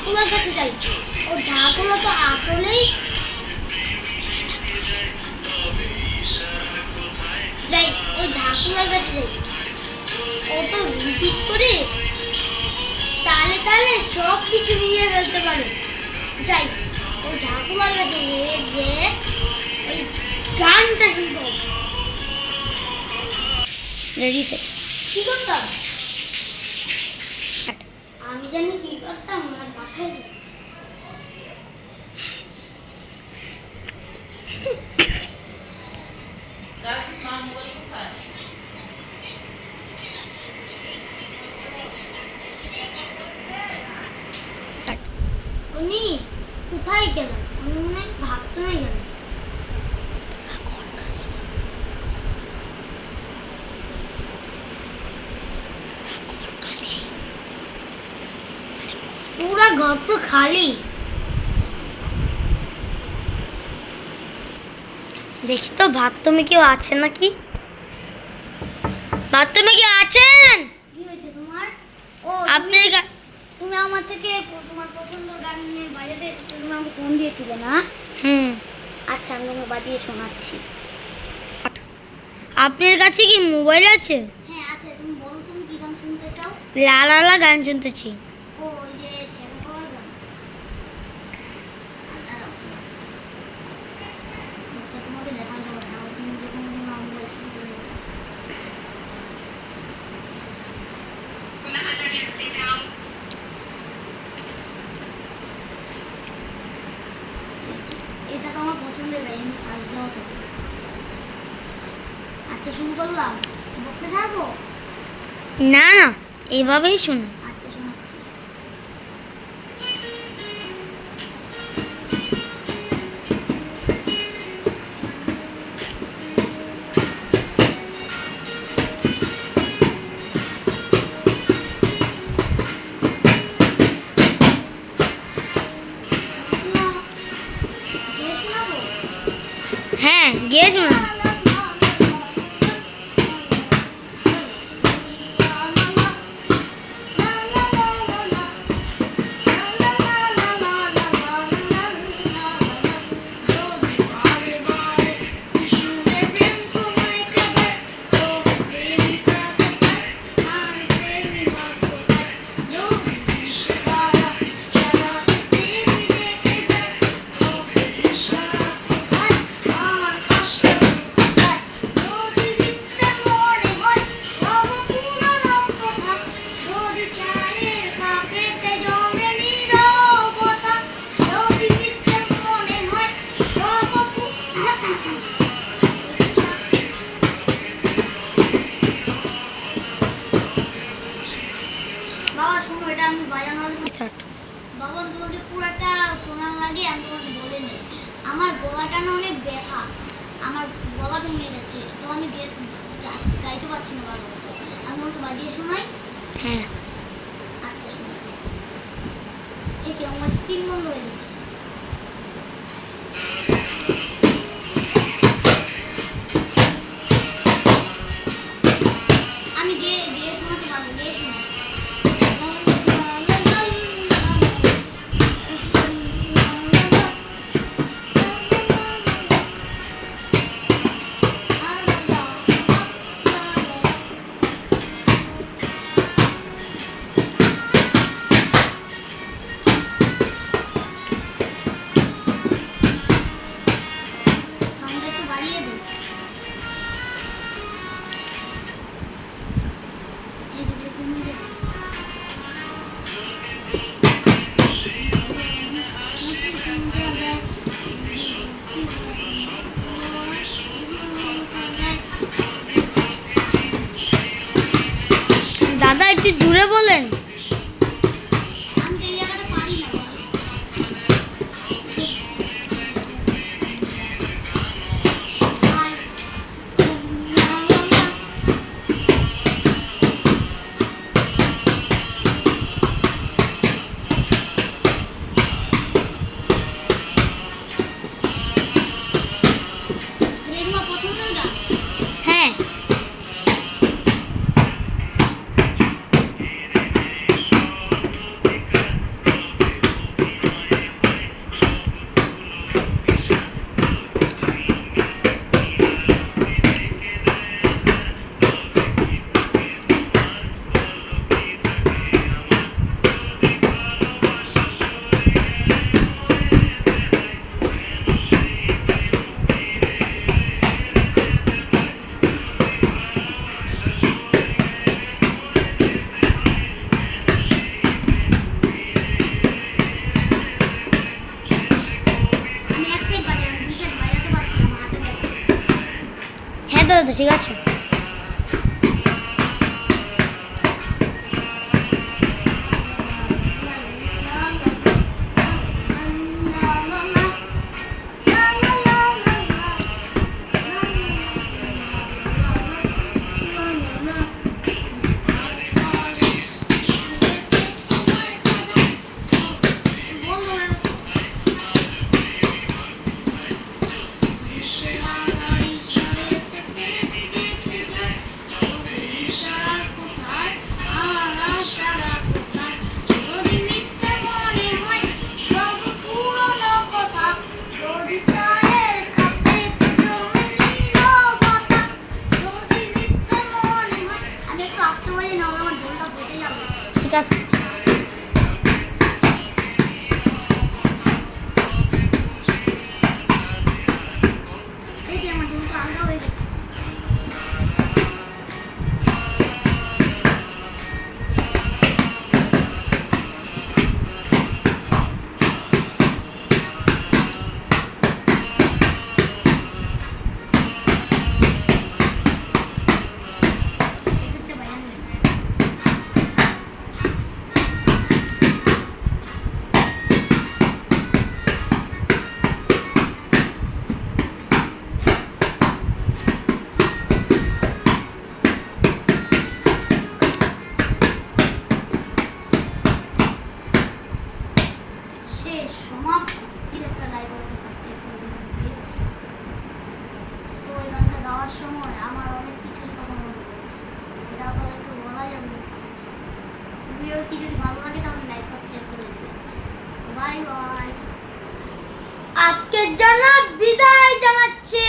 ঢাকুলার কাছে যাই। ও ঢাকুলা তো আসলেই যাই, ওই ঢাকুলার কাছে যাই। ও তো রিপিট করে তালে তালে সব কিছু মিলিয়ে ফেলতে পারে। যাই, ওই ঢাকুলার কাছে গিয়ে ওই গানটা শুনবো। Ready set. কি করতাম? আমি জানি কি করতাম, আমার বাসায় যেতাম। উনি কোথায় গেল? উনি মনে হয় বাথরুমে গেল। পুরা ঘর তো খালি। দেখি তো বাথরুমে কেউ আছে নাকি। বাথরুমে কেউ আছেন? কি হয়েছে তোমার? ও আপনার তুমি আমার থেকে তোমার পছন্দের গানের বাজাতে তুমি আমাকে ফোন দিয়েছিলে না? আচ্ছা, আমি তোমাকে বাজিয়ে শোনাচ্ছি। আপনার কাছে কি মোবাইল আছে? হ্যাঁ আছে। তুমি বলো তুমি কি গান শুনতে চাও? লা লা লা গান শুনতেছি। ও ওই যে ছেড়ে পাওয়ার গান। দাঁড়াও শোনাচ্ছি। ওটা তোমাকে দেখানো যাবে না, তুমি যখন নাম বলছো। এটা তো আমার পছন্দের গান, আমি সার্চ দেওয়া থাকে। আচ্ছা শুরু করলাম। বক্সে ছাড়বো? না না, এভাবেই শোনো। আচ্ছা শোনাচ্ছি। হ্যাঁ গিয়ে শোনা। বাবা শোনো, এটা আমি বাজানো বাবা তোমাকে পুরাটা শোনার লাগে। আমি তোমাকে বলে নেই, আমার গলাটা না অনেক ব্যথা, আমার গলা ভেঙে গেছে, তো আমি গাইতে পারছি না বাবা। আমি তোমাকে বাজিয়ে শোনাই। হ্যাঁ আচ্ছা শোনাচ্ছি। এই কি আমার স্ক্রিন বন্ধ হয়ে গেছে। আমি গিয়ে শোনাতে পারবো, গিয়ে শোনা। দাদা একটু জুড়ে বলেন। হ্যাঁ ঠিক আছে? ঠিক আছে। আমার ঢোলটা আলাদা হয়ে গেছে। শেষ সমাপ্ত। একটা লাইক একটা সাবস্ক্রাইব করে দেবেন প্লিজ। তো এই গানটা গাওয়ার সময় আমার অনেক কিছুর কথা মনে পড়েছে, এটা আপনাদেরকে বলা যাবে না। ভিডিওটি যদি ভালো লাগে তাহলে লাইক সাবস্ক্রাইব করে দেবেন। Bye bye. আজকের জন্য বিদায় জানাচ্ছি।